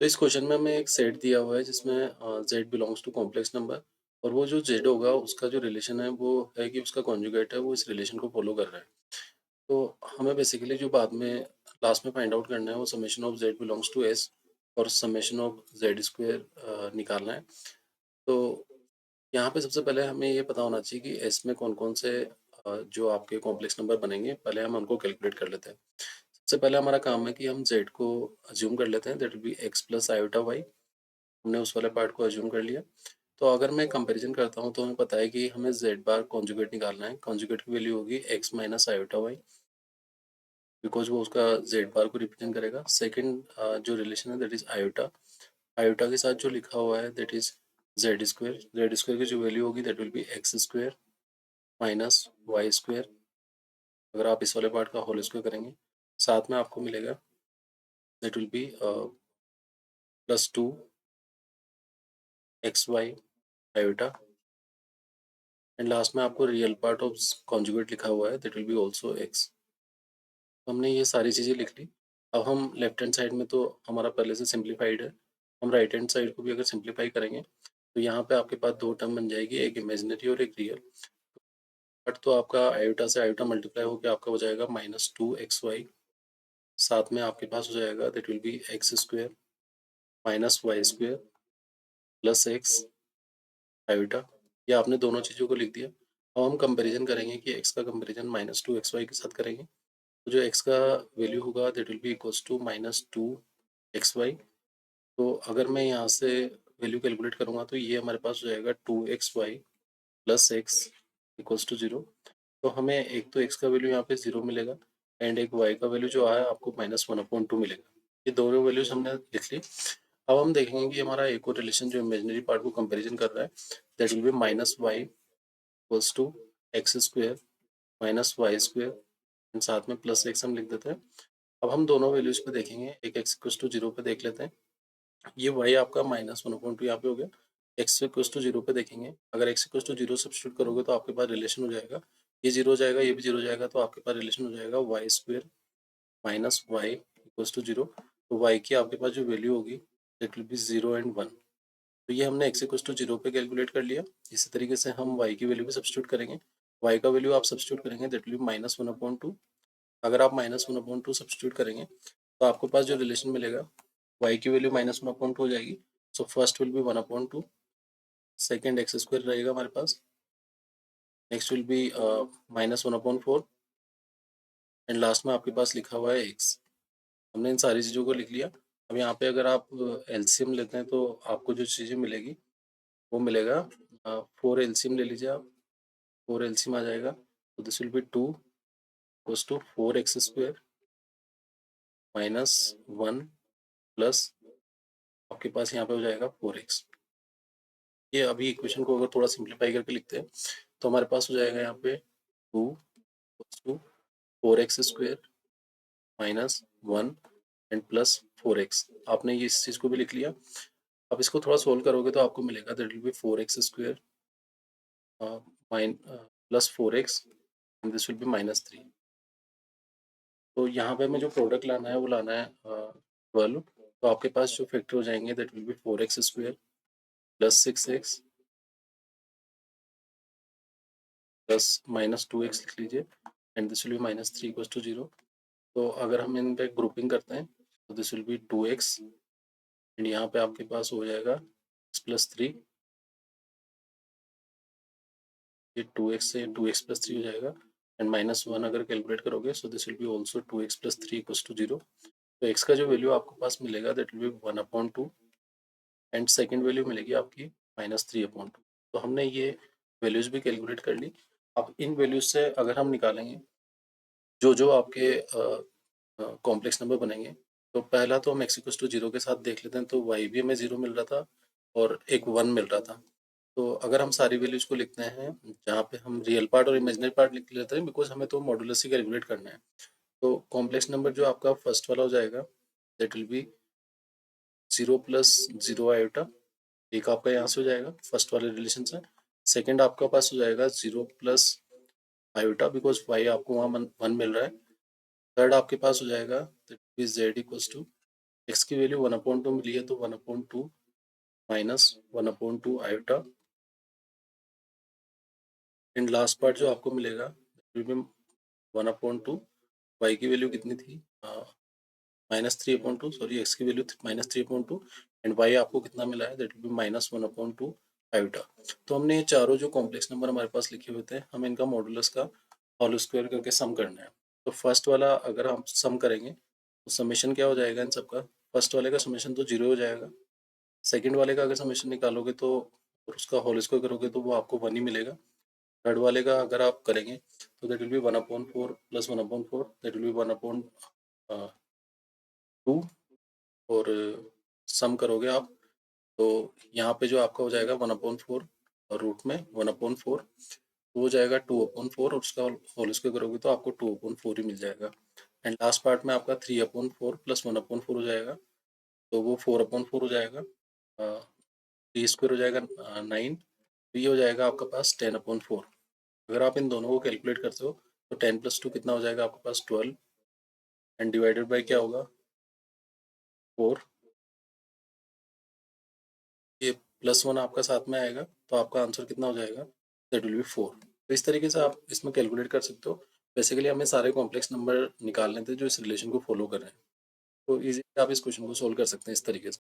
तो इस क्वेश्चन में हमें एक सेट दिया हुआ है जिसमें z belongs to complex number और वो जो z होगा उसका जो रिलेशन है वो है कि उसका कॉन्जुगेट है वो इस रिलेशन को फॉलो कर रहा है। तो हमें बेसिकली जो बाद में लास्ट में फाइंड आउट करना है वो summation of z belongs to s और समेशन ऑफ z स्क्वायर निकालना है। तो यहाँ पे सबसे पहले हमें ये पता होना चाहिए कि s में कौन कौन से जो आपके कॉम्प्लेक्स नंबर बनेंगे, पहले हम उनको कैलकुलेट कर लेते हैं। सबसे पहले हमारा काम है कि हम z को अज्यूम कर लेते हैं, that will B x plus iota y। हमने उस वाले पार्ट को अज्यूम कर लिया। तो अगर मैं कंपैरिजन करता हूँ तो हमें पता है कि हमें z बार कॉन्जुगेट निकालना है। कॉन्जुगेट की वैल्यू होगी x minus iota y, because वो उसका z बार को रिप्रेजेंट करेगा। सेकंड जो रिलेशन है दैट इज आयोटा। आयोटा के साथ जो लिखा हुआ है that is Z square. Z square की जो वैल्यू होगी that will be X square minus Y square. अगर आप इस वाले पार्ट का होल स्क्वायर करेंगे साथ में आपको मिलेगा that will be plus two X Y iota. And last में आपको रियल पार्ट ऑफ कॉन्जुगेट लिखा हुआ है that will be also X. तो हमने ये सारी चीज़ें लिख ली। अब हम लेफ्ट हैंड साइड में तो हमारा पहले से सिंप्लीफाइड है, हम राइट हैंड साइड को भी अगर सिंप्लीफाई करेंगे तो यहाँ पे आपके पास दो टर्म बन जाएगी, एक इमेजिनरी और एक रियल। बट तो आपका आयोटा से आयोटा मल्टीप्लाई होकर आपका हो जाएगा माइनस टू एक्स वाई। साथ में आपके पास हो जाएगा that will be X square minus Y square plus X iota. ये आपने दोनों चीज़ों को लिख दिया। अब हम कंपैरिजन करेंगे कि x का comparison minus two X Y के साथ करेंगे। तो जो x का वैल्यू होगा that will be equals to minus two X Y. तो अगर मैं यहाँ से वैल्यू कैलकुलेट करूँगा तो ये हमारे पास हो जाएगा two X Y plus X equals to zero. तो हमें एक तो x का वैल्यू यहाँ पे जीरो मिलेगा एंड एक y का वैल्यू जो आया आपको माइनस वन अपॉइंट टू मिलेगा। ये दोनों वैल्यूज हमने लिख ली। अब हम देखेंगे कि हमारा एक और रिलेशन जो इमेजिनरी पार्ट को कंपैरिजन कर रहा है that will be minus Y equals to X square minus Y square and साथ में प्लस एक्स हम लिख देते हैं। अब हम दोनों वैल्यूज पे देखेंगे, एक एक्स इक्वल्स टू जीरो पे देख लेते हैं। ये वाई आपका माइनस वन अपॉइंट टू यहाँ पे हो गया। एक्स इक्वल्स टू जीरो पे देखेंगे, अगर X equals to zero substitute करोगे तो आपके पास रिलेशन हो जाएगा, ये जीरो हो जाएगा ये भी जीरो हो जाएगा, तो आपके पास रिलेशन हो जाएगा Y square minus Y equals to zero. तो वाई की आपके पास जो वैल्यू होगी it will be zero and one. तो ये हमने एक्स इक्वल्स टू जीरो पे कैलकुलेट कर लिया। इसी तरीके से हम वाई की वैल्यू भी सब्स्टिट्यूट करेंगे। वाई का वैल्यू आप सब्स्टिट्यूट करेंगे that will be minus one upon two. अगर आप minus one upon two substitute करेंगे तो आपके पास जो रिलेशन मिलेगा वाई की value minus one upon two हो जाएगी। So first will be one upon two, second x square रहेगा हमारे पास, next will be minus one upon four and last में आपके पास लिखा हुआ है एक्स। हमने इन सारी चीज़ों को लिख लिया। अब यहाँ पे अगर आप एलसीएम लेते हैं तो आपको जो चीज़ें मिलेगी वो मिलेगा, फोर एलसीएम ले लीजिए आप, फोर एलसीएम आ जाएगा। तो this will be two equals to four X square minus one plus आपके पास यहाँ पे हो जाएगा फोर एक्स। ये अभी इक्वेशन को अगर थोड़ा सिंप्लीफाई करके लिखते हैं तो हमारे पास हो जाएगा यहाँ पे two equals to four X square minus one and plus four X. आपने ये इस चीज़ को भी लिख लिया। अब इसको थोड़ा सोल्व करोगे तो आपको मिलेगा that will be four X square mine plus four x and this will be minus three. तो यहाँ पे हमें जो प्रोडक्ट लाना है वो लाना है ट्वेल्व। तो आपके पास जो फैक्टर हो जाएंगे that will be four X square plus six X plus minus two X लिख लीजिए and this will be minus three equals to zero. तो अगर हम इन पे ग्रुपिंग करते हैं तो this will be two X and यहाँ पे आपके पास हो जाएगा एक्स प्लस थ्री। ये टू एक्स से टू एक्स प्लस थ्री हो जाएगा एंड माइनस वन अगर कैलकुलेट करोगे so this will be also two X plus three equals to zero. तो एक्स का जो वैल्यू आपके पास मिलेगा that will be one upon two and second value मिलेगी आपकी माइनस थ्री अपॉइंट टू। तो हमने ये वैल्यूज भी कैलकुलेट कर ली। अब इन वैल्यूज से अगर हम निकालेंगे जो जो आपके कॉम्प्लेक्स नंबर बनेंगे, तो पहला तो हम एक्स इक्वल्स टू जीरो के साथ देख लेते हैं। तो वाई भी हमें जीरो मिल रहा था और एक वन मिल रहा था। तो अगर हम सारी वैल्यूज को लिखते हैं जहाँ पे हम रियल पार्ट और इमेजिनरी पार्ट लिख लेते हैं बिकॉज हमें तो मॉडुलस ही कैलकुलेट करना है। तो कॉम्प्लेक्स नंबर जो आपका फर्स्ट वाला हो जाएगा that will be zero plus zero iota. एक आपका यहाँ से हो जाएगा फर्स्ट वाले रिलेशन से। सेकंड आपका पास हो जाएगा zero plus iota because Y आपको वहाँ वन मिल रहा है। थर्ड आपके पास हो जाएगा that is Z equals to X की वैल्यू 1/2 मिली है तो 1/2 minus 1/2 iota, and last part जो आपको मिलेगा विल बी 1/2, वाई की वैल्यू कितनी थी, -3/2, सॉरी एक्स की वैल्यू -3/2 एंड वाई आपको कितना मिला है, दैट विल बी -1/2 आयोटा। तो हमने ये चारों जो कॉम्प्लेक्स नंबर हमारे पास लिखे हुए थे, हमें इनका मॉडुलस का होल स्क्वायर करके सम करना है। तो फर्स्ट वाला अगर हम सम करेंगे तो समेशन क्या हो जाएगा इन सबका, फर्स्ट वाले का समेशन तो 0 हो जाएगा, सेकंड वाले का अगर समेशन निकालोगे तो और उसका होल स्क्वायर करोगे तो वो आपको 1 ही मिलेगा। थर्ड वाले का अगर आप करेंगे तो that will B 1/4 plus 1/4, that will be 1/2, और सम करोगे आप तो यहाँ पे जो आपका हो जाएगा 1/4 और रूट में 1/4 तो हो जाएगा 2/4, और उसका होल स्क्वायर करोगे तो आपको 2/4 ही मिल जाएगा। एंड लास्ट पार्ट में आपका 3/4 प्लस 1/4 हो जाएगा, तो वो 4/4 हो जाएगा, टी स्क्वायर हो जाएगा 9, तो ये हो जाएगा आपका पास 10/4। अगर आप इन दोनों को कैलकुलेट करते हो तो 10 + 2 कितना हो जाएगा आपके पास 12, एंड डिवाइडेड बाय क्या होगा 4, ये +1 आपका साथ में आएगा तो आपका आंसर कितना हो जाएगा, दैट विल बी 4। तो इस तरीके से आप इसमें कैलकुलेट कर सकते हो। बेसिकली हमें सारे कॉम्प्लेक्स नंबर निकालने थे जो इस रिलेशन को फॉलो कर रहे हैं, तो इजीली आप इस क्वेश्चन को सोल्व कर सकते हैं इस तरीके से।